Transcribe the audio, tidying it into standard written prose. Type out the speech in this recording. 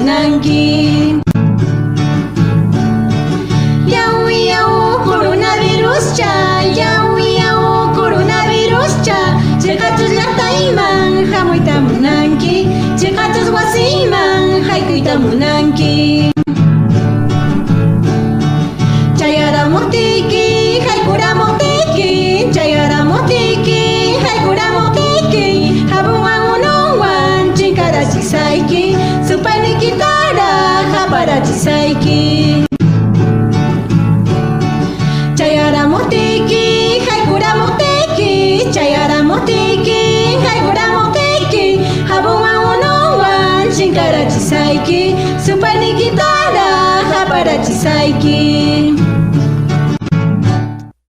munanki. Yawi yawu coronavirus cha, yawi yawu coronavirus cha. Chekatus llaqtayman hamuyta munanki, chekatus wasiyman haykuyta munanki. Chayaramutiki, haykuramuktiki, chayaramutiki, haykuramuktiki, habuwan unuwan chinkarachisayki, supaynikitara haparachisayki. Chayaramutiki, haykuramuktiki, chayaramutiki, haykuramuktiki, habuwan unuwan chinkarachisayki, supaynikitara haparachisayki.